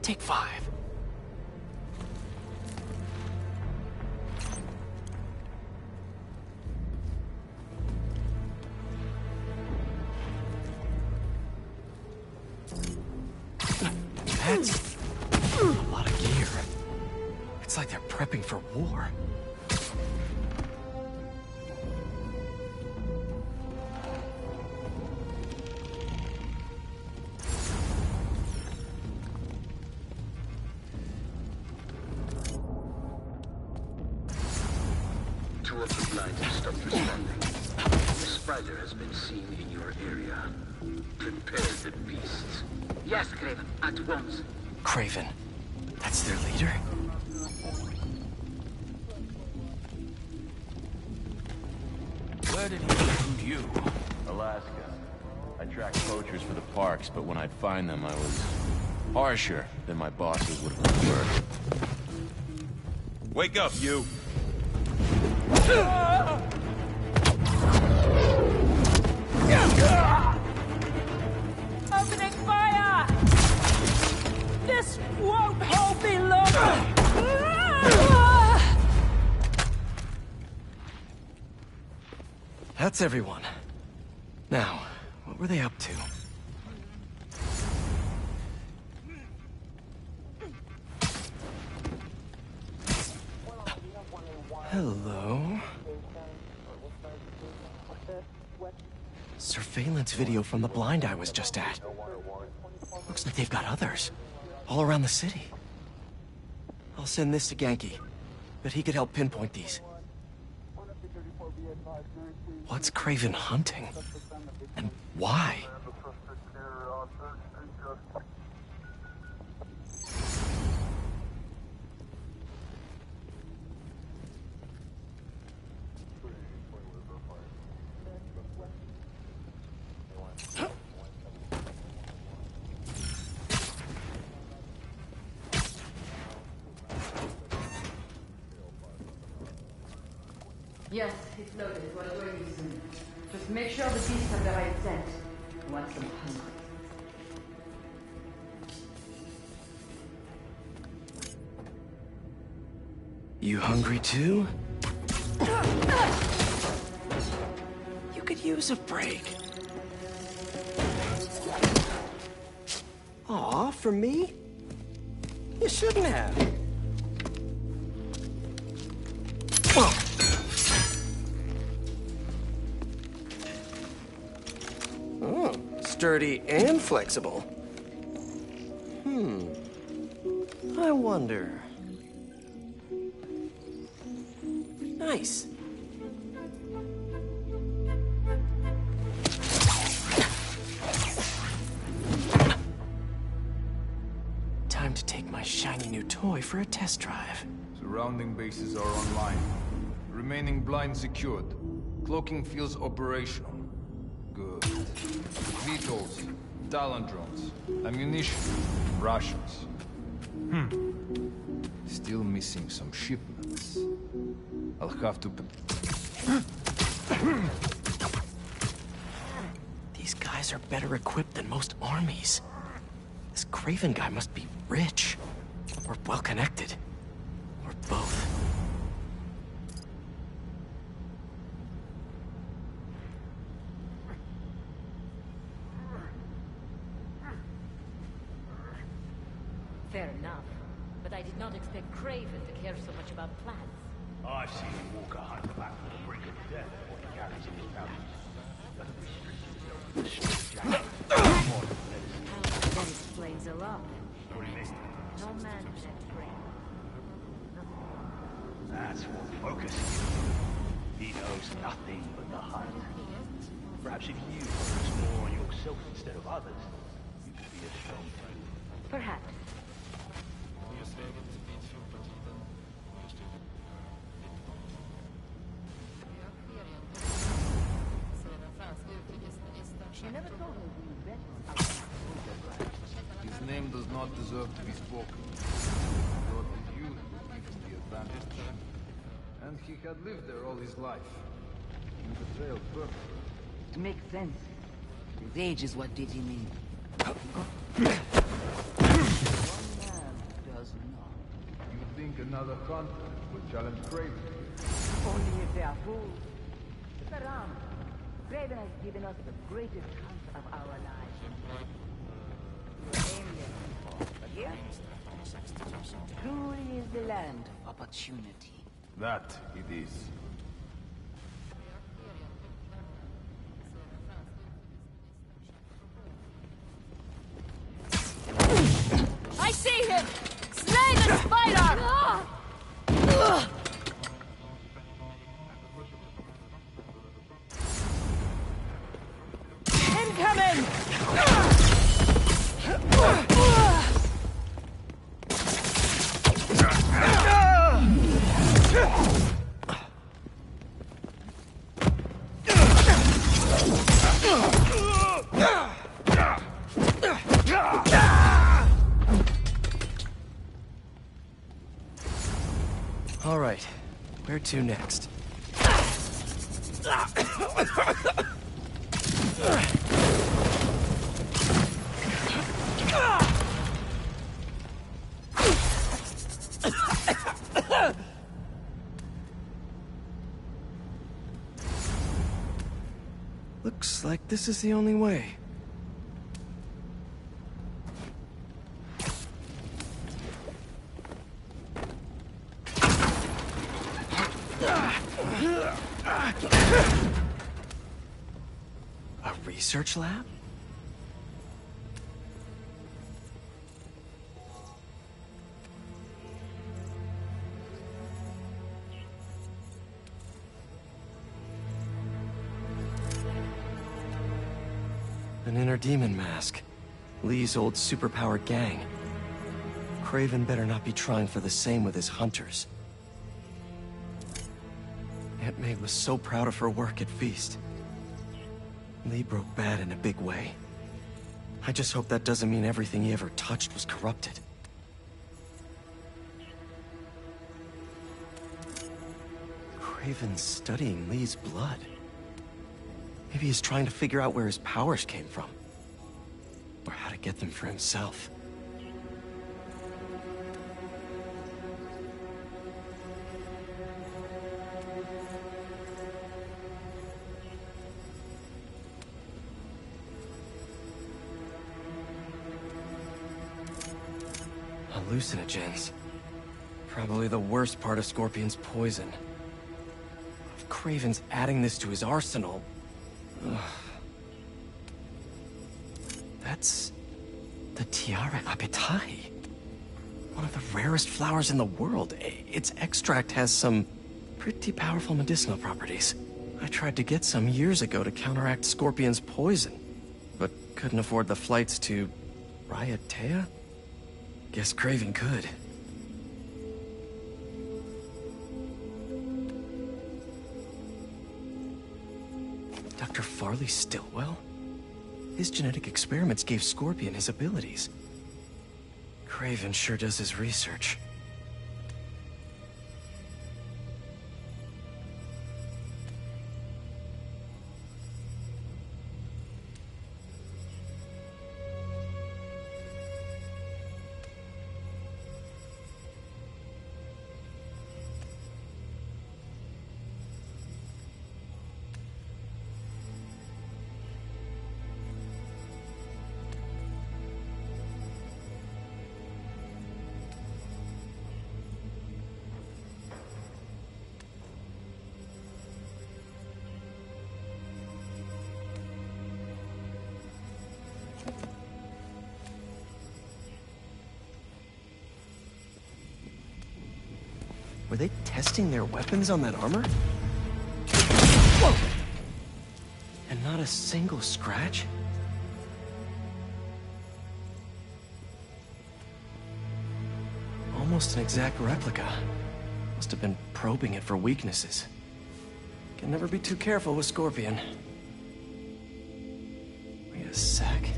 Take 5. That's a lot of gear. It's like they're prepping for war. Two of the blinds have stopped responding. The spider has been seen in your area. Prepare the beasts. Yes, Craven, at once. Craven. That's their leader? Where did he find you? Alaska. I tracked poachers for the parks, but when I'd find them, I was harsher than my bosses would have preferred. Wake up, you! Opening fire! This won't hold me long! That's everyone. Now, what were they up to? Hello? Surveillance video from the blind I was just at. Looks like they've got others. All around the city. I'll send this to Ganke. But he could help pinpoint these. What's Craven hunting? And why? Yes, it's loaded. What do I use? Just make sure the beasts have the right scent. Want some hungry. You hungry too? You could use a break. Aw, for me? You shouldn't have. Oh, sturdy and flexible. I wonder. Nice. Time to take my shiny new toy for a test drive. Surrounding bases are online. Remaining blind secured. Cloaking fields operational. Good. Vehicles, Talon drones, ammunition, Russians. Still missing some shipments. I'll have to... These guys are better equipped than most armies. This Craven guy must be rich. Or well-connected. Or both. Fair enough. But I did not expect Craven to care so much about plants. I've seen him walk a hunter back from the brink of death what he carries in his pouch. That explains a lot. No man can bring. That's what focuses. He knows nothing but the hunt. Perhaps if you focus more on yourself instead of others, you could be a strong team. Perhaps. His name does not deserve to be spoken. Thought that you would give him the advantage. And he had lived there all his life. In betrayal purpose. It makes sense. His age is what did him in. One man think another hunter will challenge Kraven? Only if they are fools. Look around. Kraven has given us the greatest hunt of our lives. Aimless, but here, truly is the land of opportunity. That it is. I see him! Slay the spider! Incoming! All right, where to next? Looks like this is the only way. A research lab? An inner demon mask. Lee's old superpowered gang. Kraven better not be trying for the same with his hunters. Aunt May was so proud of her work at Feast. Lee broke bad in a big way. I just hope that doesn't mean everything he ever touched was corrupted. Kraven's studying Lee's blood. Maybe he's trying to figure out where his powers came from. Or how to get them for himself. Hallucinogens. Probably the worst part of Scorpion's poison. If Kraven's adding this to his arsenal... Ugh. That's... the Tiara Apitai. One of the rarest flowers in the world. Its extract has some pretty powerful medicinal properties. I tried to get some years ago to counteract Scorpion's poison, but couldn't afford the flights to... Raiatea? Guess Kraven could. Dr. Farley Stillwell? His genetic experiments gave Scorpion his abilities. Kraven sure does his research. Were they testing their weapons on that armor? Whoa! And not a single scratch? Almost an exact replica. Must have been probing it for weaknesses. Can never be too careful with Scorpion. Wait a sec.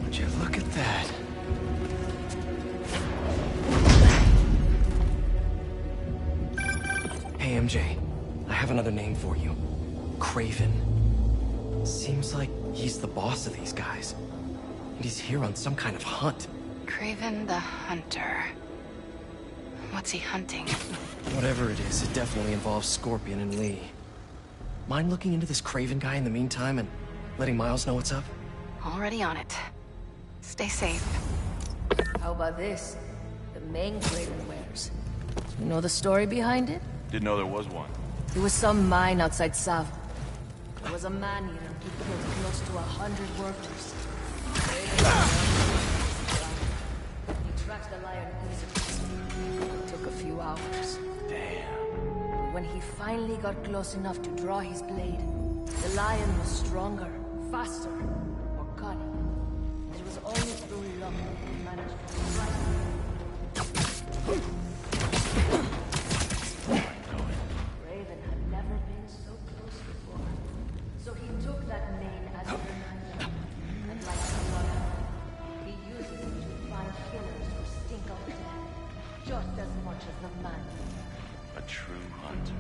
Would you look at that? Hey, MJ. I have another name for you. Kraven. Seems like he's the boss of these guys. And he's here on some kind of hunt. Craven the Hunter. What's he hunting? Whatever it is, it definitely involves Scorpion and Lee. Mind looking into this Craven guy in the meantime and letting Miles know what's up? Already on it. Stay safe. How about this? The main Craven wears. You know the story behind it? Didn't know there was one. There was some mine outside Sav. There was a man-eater who killed close to 100 workers. He tracked the lion easily. It took a few hours. Damn. But when he finally got close enough to draw his blade, the lion was stronger, faster, more cunning. And it was only through luck that he managed to strike him. Raven had never been so close before. So he took that mane as a reminder. And like a bloodhound, he uses it to find killers who stink of death. Just as much as the man. A true hunter.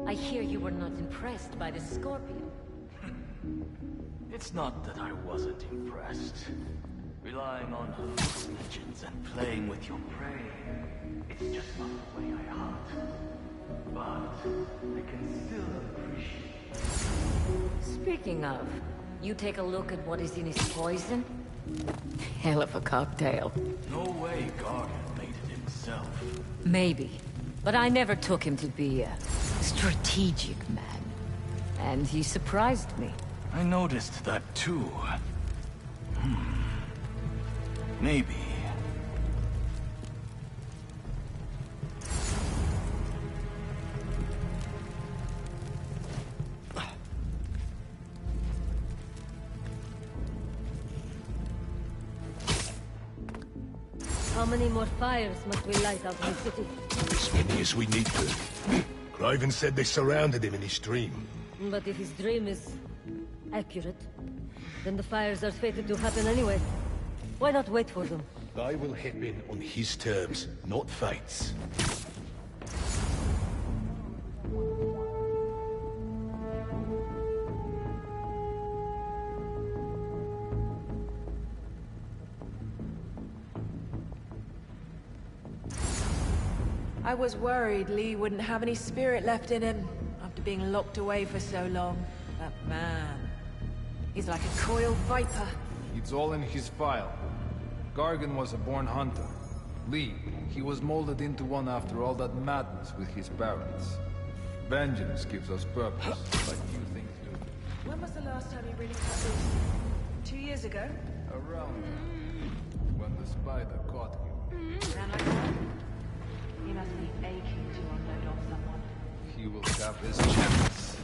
I hear you were not impressed by the Scorpion. It's not that I wasn't impressed. Relying on hallucinogens and playing with your prey. It's just not the way I hunt. But I can still appreciate. Speaking of, you take a look at what is in his poison? Hell of a cocktail. No way Gargan made it himself. Maybe. But I never took him to be a strategic man. And he surprised me. I noticed that too. Maybe. How many more fires must we light up in the city? As many as we need to. Craven said they surrounded him in his dream. But if his dream is accurate, then the fires are fated to happen anyway. Why not wait for them? I will hit in on his terms, not fate's. I was worried Lee wouldn't have any spirit left in him after being locked away for so long. That man. He's like a coiled viper. It's all in his file. Gargan was a born hunter. Lee, he was molded into one after all that madness with his parents. Vengeance gives us purpose, like few things do. When was the last time you really cut loose? 2 years ago? Around when the spider caught him. And like that? He must be aching to unload on someone. He will have his chance.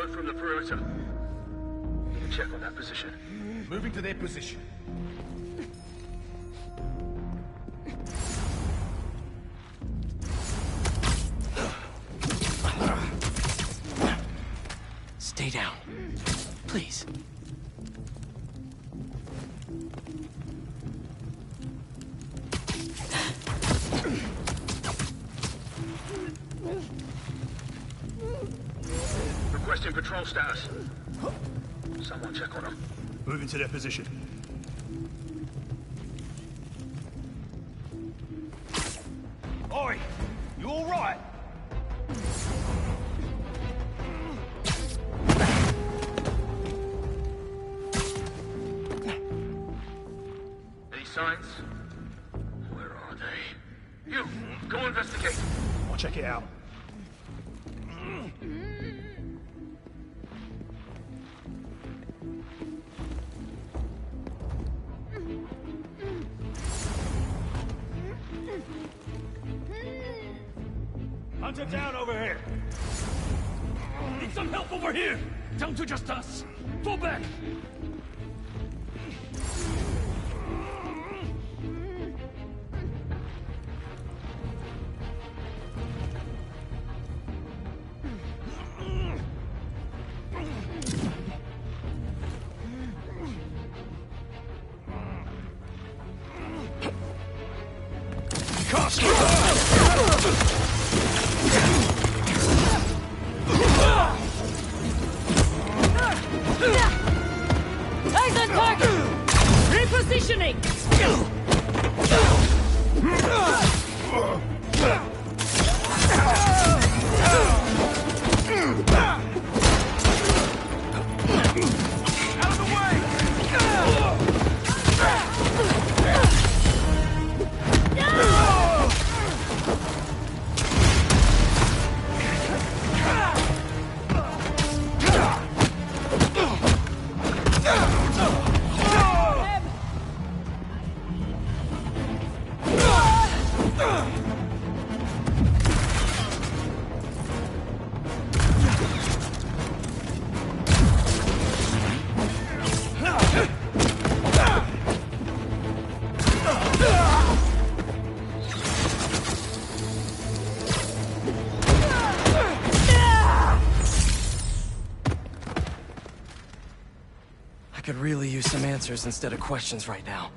Word from the perimeter. Need to check on that position. Moving to their position. Stay down. Please. Requesting patrol status. Someone check on them. Moving to their position. Oi! You all right? Any signs? Where are they? You, go investigate. I'll check it out. Hunter down over here! Need some help over here! Down to just us! Fall back! Eyes on target! Repositioning! Out of the way! I could really use some answers instead of questions right now.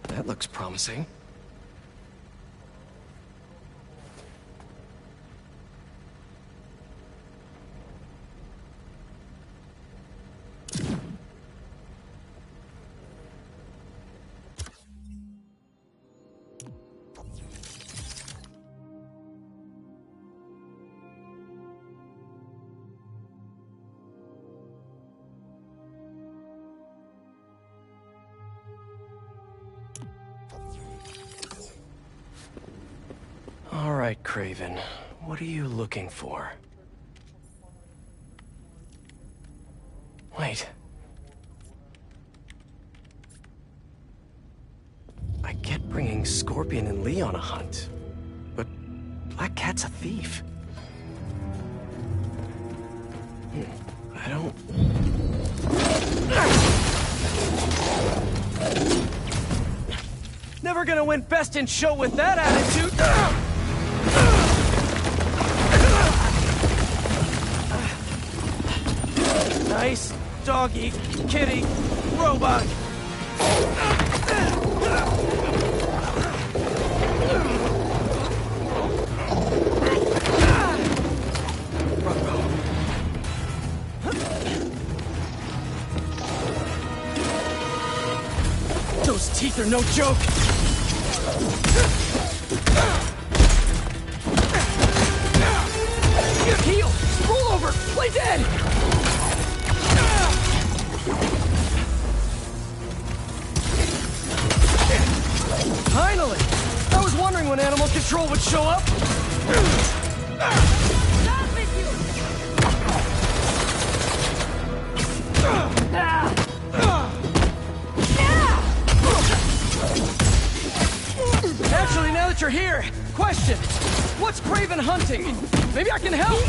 That looks promising. All right, Kraven. What are you looking for? Wait. I get bringing Scorpion and Lee on a hunt, but Black Cat's a thief. I don't... Never gonna win Best in Show with that attitude! Nice doggy, kitty, robot. Those teeth are no joke. Heal! Roll over! Play dead! Finally! I was wondering when Animal Control would show up. Raven hunting. Maybe I can help.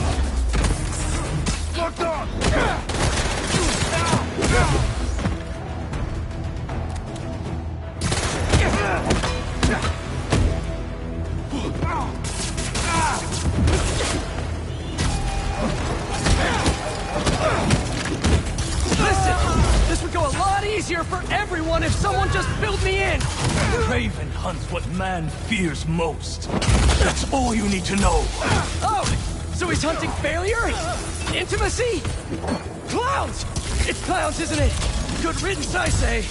Locked on! Listen, this would go a lot easier for everyone if someone just filled me in. Raven hunts what man fears most. That's all you need to know. Oh, so he's hunting failure? Intimacy? Clowns! It's clowns, isn't it? Good riddance, I say.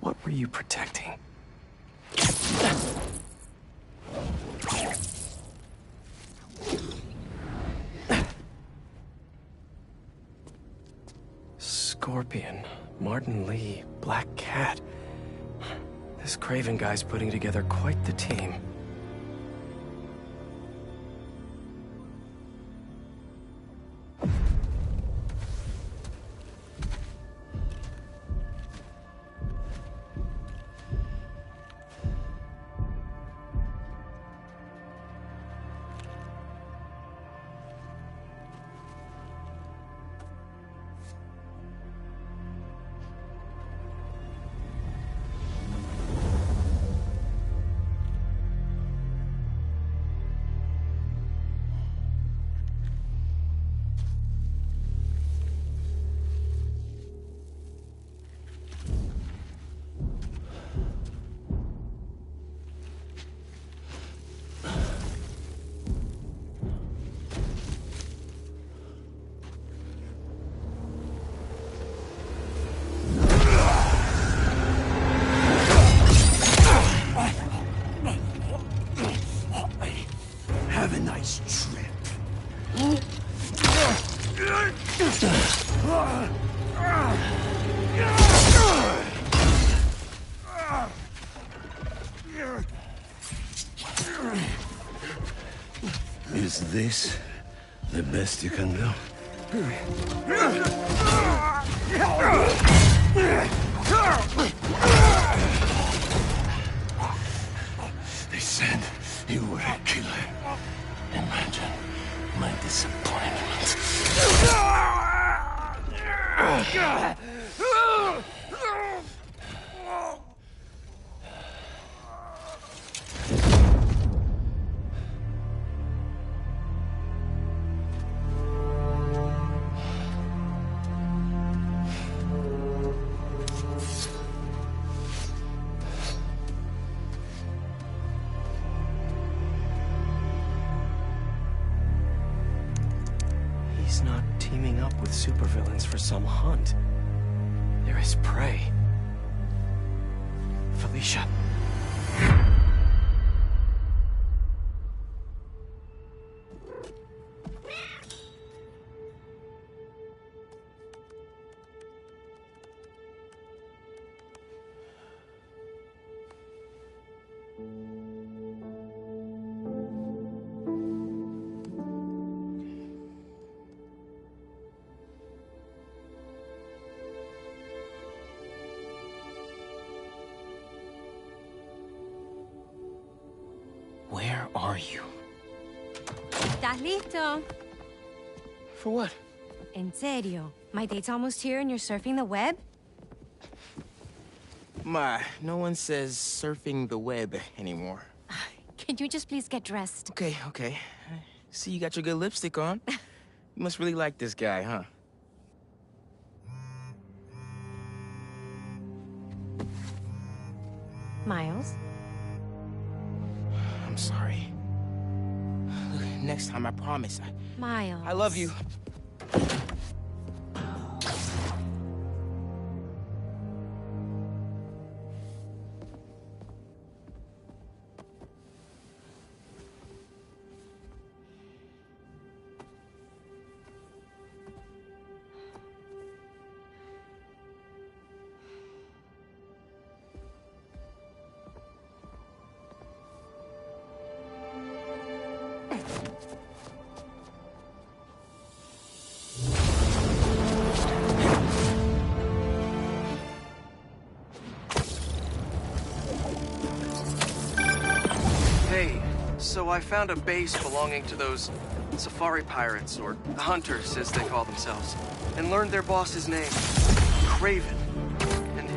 What were you protecting? Scorpion, Martin Lee, Black Cat. This Craven guy's putting together quite the team. Have a nice trip. Is this the best you can do? They said you were a killer. Imagine my disappointment. He's not teaming up with supervillains for some hunt. They're his prey. Felicia. Where are you? ¿Estás listo? For what? En serio. My date's almost here and you're surfing the web? Ma, no one says surfing the web anymore. Can you just please get dressed? Okay, okay. See, you got your good lipstick on. You must really like this guy, huh? Miles? I'm sorry. Next time, I promise. Miles. I love you. So I found a base belonging to those safari pirates, or hunters as they call themselves, and learned their boss's name, Kraven. And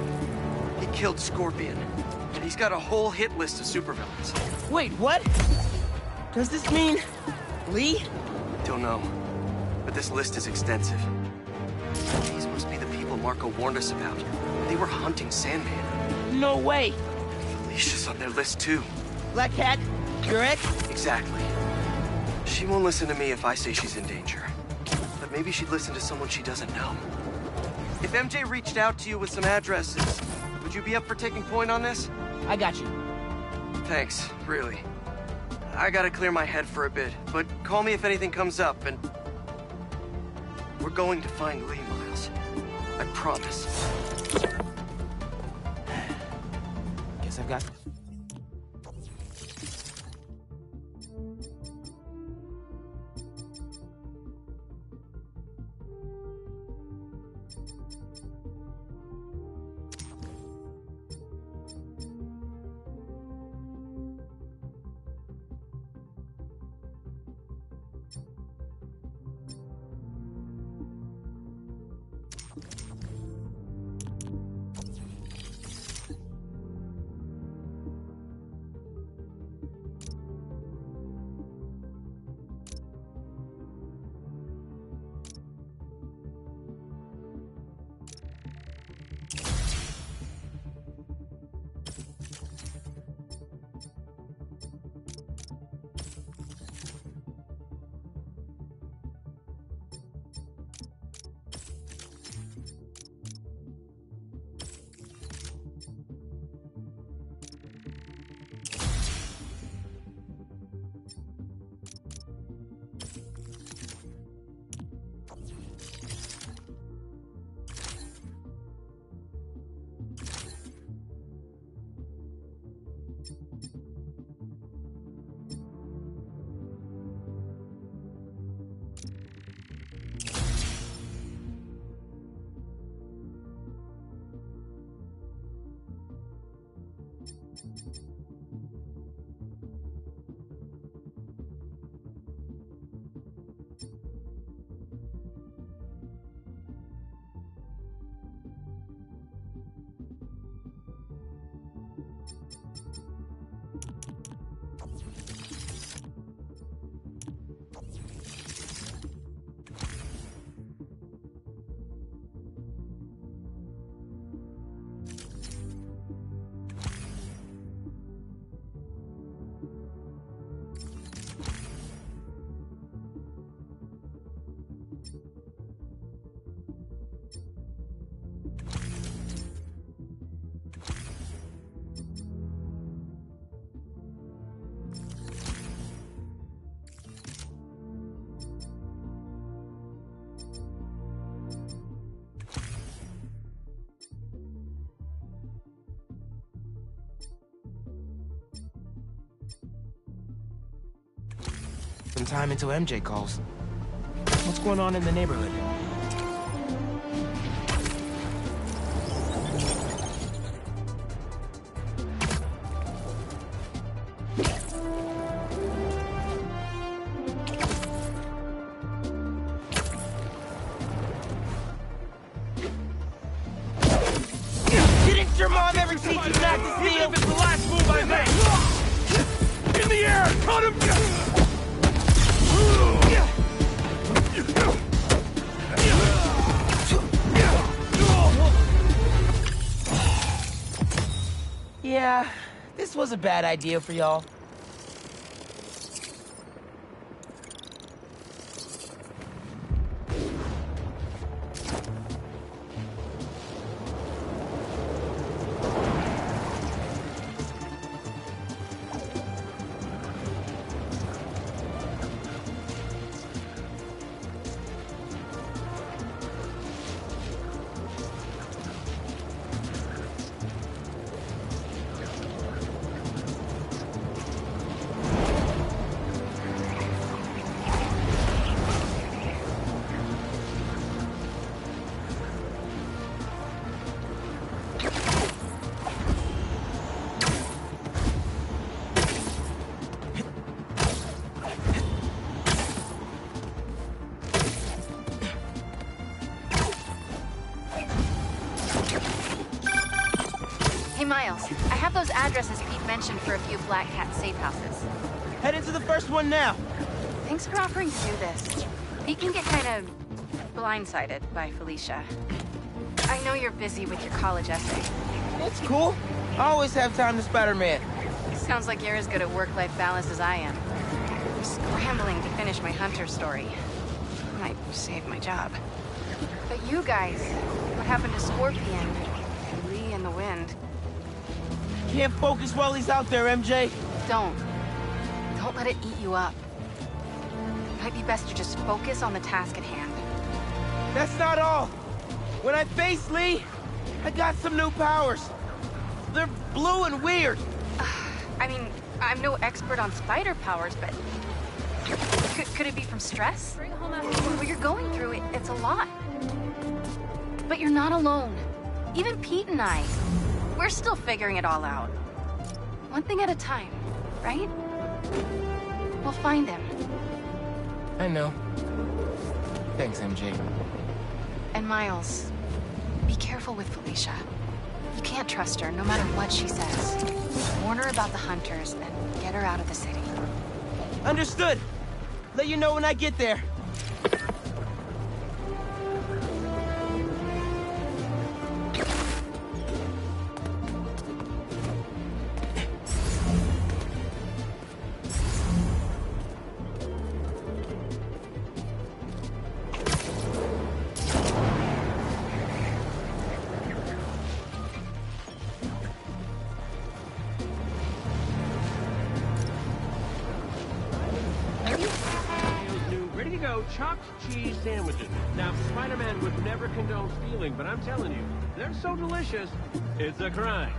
he killed Scorpion. And he's got a whole hit list of supervillains. Wait, what? Does this mean Lee? Don't know, but this list is extensive. These must be the people Marco warned us about. They were hunting Sandman. No way. Felicia's on their list too. Black Cat? Your ex? Exactly. She won't listen to me if I say she's in danger. But maybe she'd listen to someone she doesn't know. If MJ reached out to you with some addresses, would you be up for taking point on this? I got you. Thanks, really. I gotta clear my head for a bit, but call me if anything comes up, and... we're going to find Lee, Miles. I promise. Guess I've got... some time until MJ calls. What's going on in the neighborhood? Didn't your mom ever teach you not to steal? Even if it's the last move I make! In the air! Cut him! Yeah, This was a bad idea for y'all. Hey, Miles. I have those addresses Pete mentioned for a few Black Cat safe houses. Head into the first one now. Thanks for offering to do this. Pete can get kind of blindsided by Felicia. I know you're busy with your college essay. It's cool. I always have time to Spider-Man. Sounds like you're as good at work-life balance as I am. I'm scrambling to finish my Hunter story. Might save my job. But you guys, what happened to Scorpion? Lee and the Wind? Can't focus while he's out there, MJ. Don't let it eat you up. Might be best to just focus on the task at hand. That's not all. When I face Lee, I got some new powers. They're blue and weird. I mean, I'm no expert on spider powers, but could it be from stress? What you're going through, it's a lot. But you're not alone. Even Pete and I, we're still figuring it all out. One thing at a time, right? We'll find him. I know. Thanks, MJ. And Miles, be careful with Felicia. You can't trust her, no matter what she says. Warn her about the Hunters, and get her out of the city. Understood. Let you know when I get there. Chopped cheese sandwiches. Now, Spider-Man would never condone stealing, but I'm telling you, they're so delicious, it's a crime.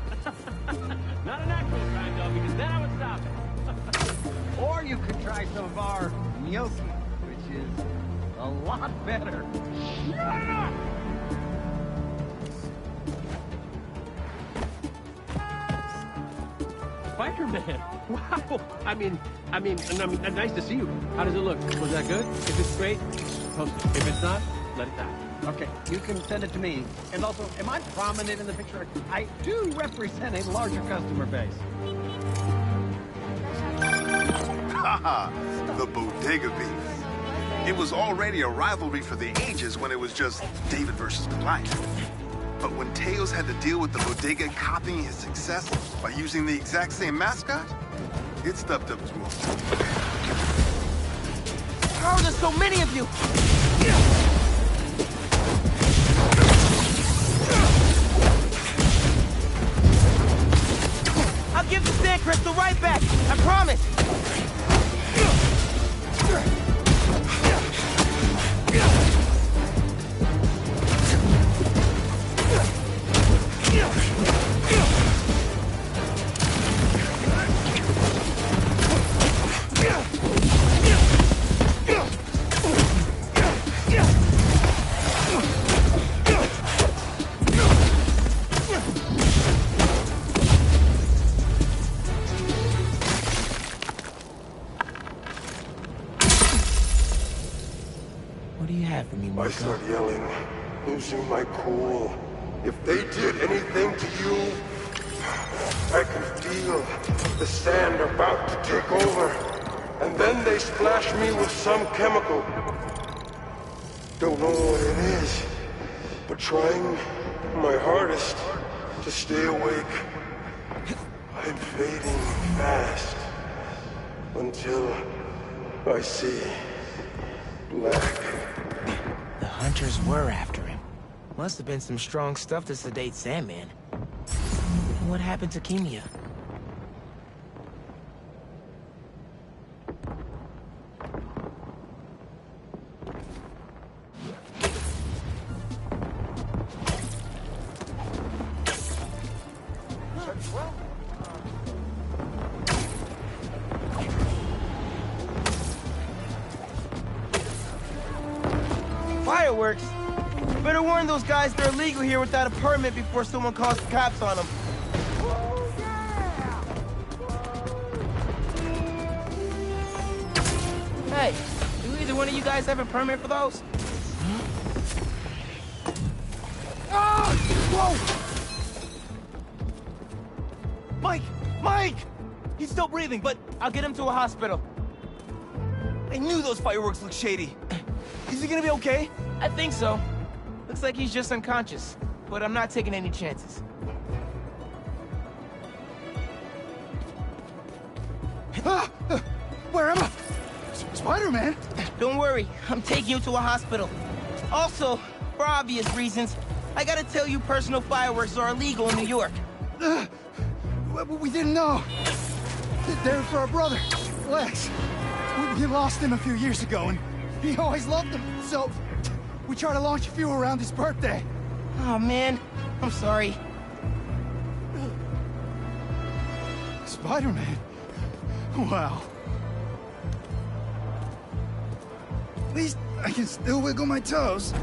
Not an actual crime, though, because then I would stop it. Or you could try some of our gnocchi, which is a lot better. Shut up! Spider-Man! Wow! I mean, nice to see you. How does it look? Was that good? If it's great, post it. If it's not, let it die. Okay, you can send it to me. And also, am I prominent in the picture? I do represent a larger customer base. Haha, the Bodega Beef. It was already a rivalry for the ages when it was just David versus Goliath. But when Tails had to deal with the Bodega copying his success by using the exact same mascot, it stepped up to him. How are there so many of you? I'll give the Sand Crystal right back, I promise! I start yelling, losing my cool. If they did anything to you, I can feel the sand about to take over. And then they splash me with some chemical. Don't know what it is, but trying my hardest to stay awake. I I'm fading fast until I see black. The hunters were after him. Must have been some strong stuff to sedate Sandman. And what happened to Kimia? Fireworks? Better warn those guys they're illegal here without a permit before someone calls the cops on them. Hey, do either one of you guys have a permit for those? Ah! Whoa! Mike! Mike! He's still breathing, but I'll get him to a hospital. I knew those fireworks looked shady. Is he gonna be okay? I think so. Looks like he's just unconscious, but I'm not taking any chances. Where am I? Spider-Man? Don't worry, I'm taking you to a hospital. Also, for obvious reasons, I gotta tell you personal fireworks are illegal in New York. We didn't know. They're for our brother, Lex. We lost him a few years ago, and he always loved them, so we try to launch a few around his birthday. Oh, man. I'm sorry. Spider-Man? Wow. At least I can still wiggle my toes.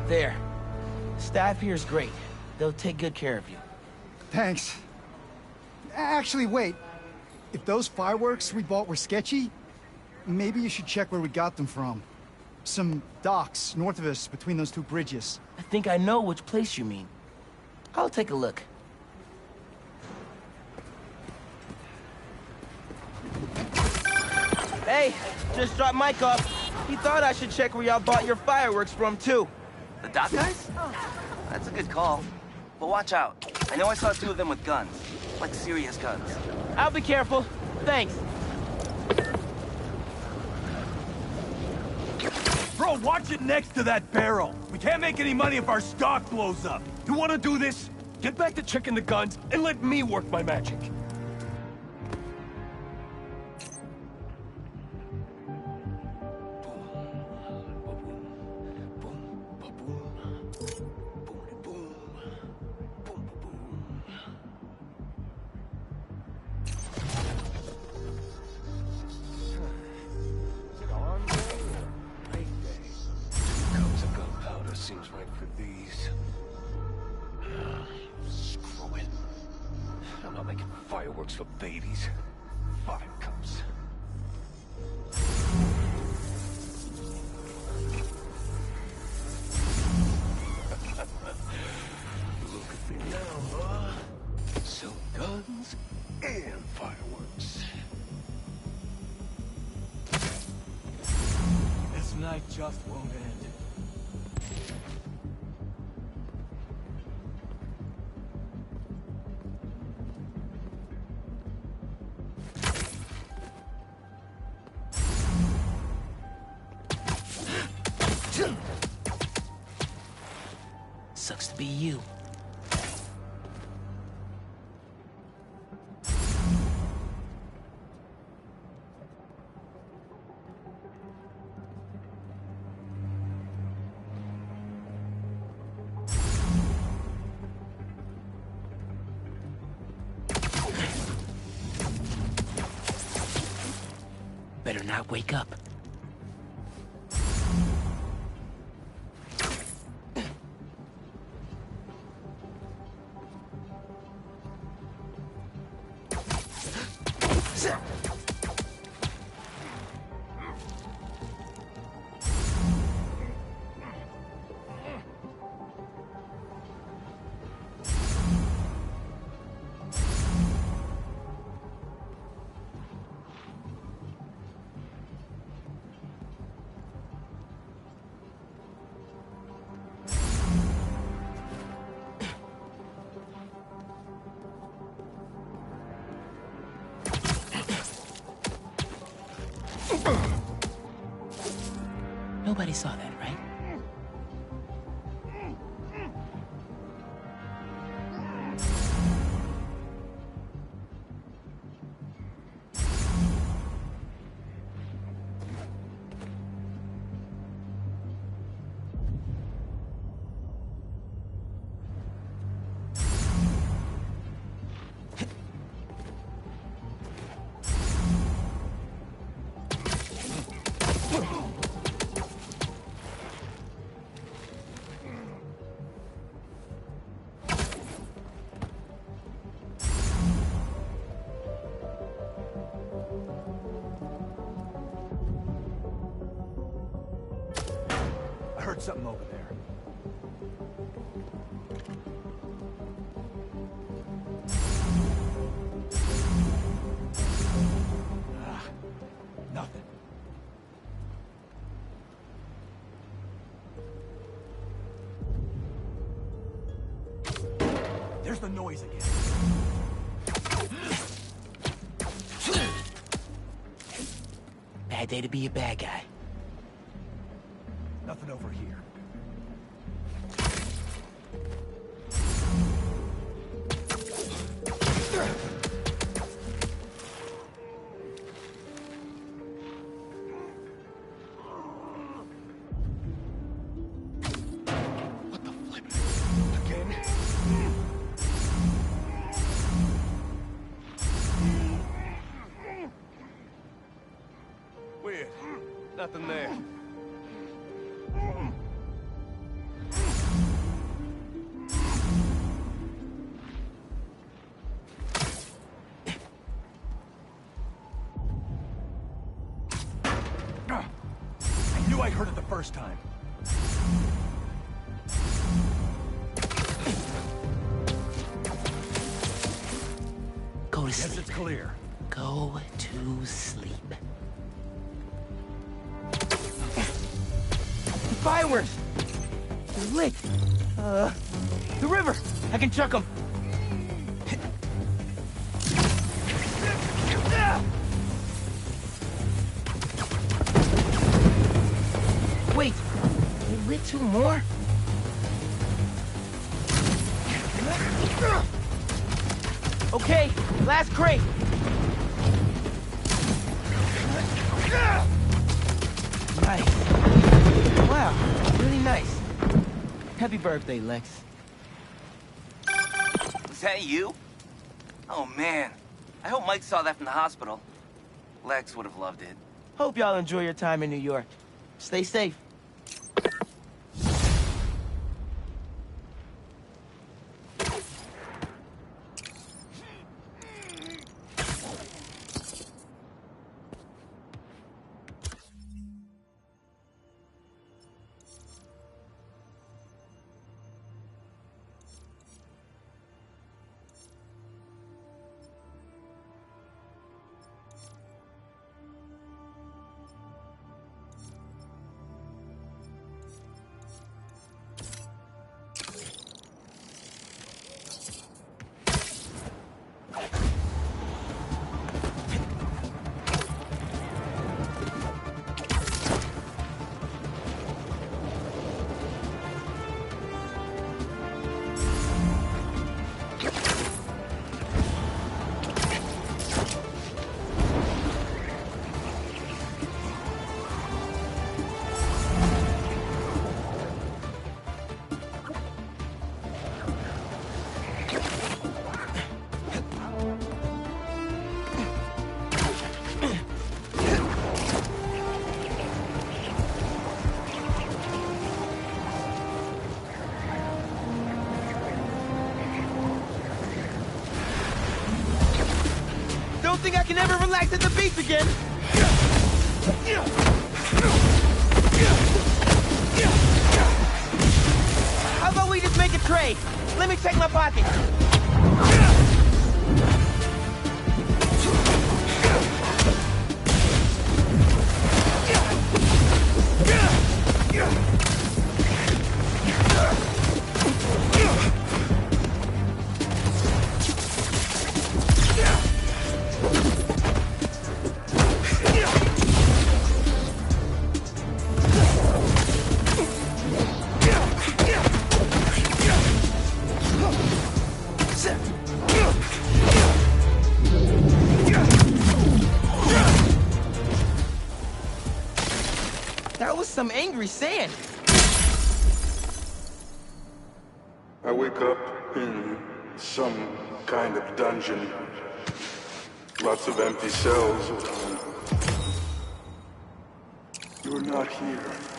There. Staff here is great. They'll take good care of you. Thanks. Actually, wait. If those fireworks we bought were sketchy, maybe you should check where we got them from. Some docks north of us between those two bridges. I think I know which place you mean. I'll take a look. Hey, just dropped Mike off. He thought I should check where y'all bought your fireworks from, too. The dock guys? That's a good call. But watch out. I know I saw two of them with guns. Like serious guns. I'll be careful. Thanks. Bro, watch it next to that barrel. We can't make any money if our stock blows up. You want to do this? Get back to checking the guns and let me work my magic. Seems right for these. Screw it. I'm not making fireworks for babies. 5 cups. Look at me now, huh? Some guns and fireworks. This night just won't end. Sucks to be you. Better not wake up. Nobody saw that, right? I heard something over there. Nothing. There's the noise again. Bad day to be a bad guy. Nothing over here. What the flip? Again? Weird. Nothing there. I knew I heard it the first time. Go to Yes, sleep. it's clear. Go to sleep. Fireworks! They're lit. The river! I can chuck them. Wait, they lit two more? Okay, last crate. Nice. Wow, really nice. Happy birthday, Lex. Was that you? Oh, man. I hope Mike saw that from the hospital. Lex would have loved it. Hope y'all enjoy your time in New York. Stay safe. Don't think I can ever relax at the beach again. How about we just make a trade? Let me check my pocket. some angry sand. I wake up in some kind of dungeon. Lots of empty cells around. You're not here.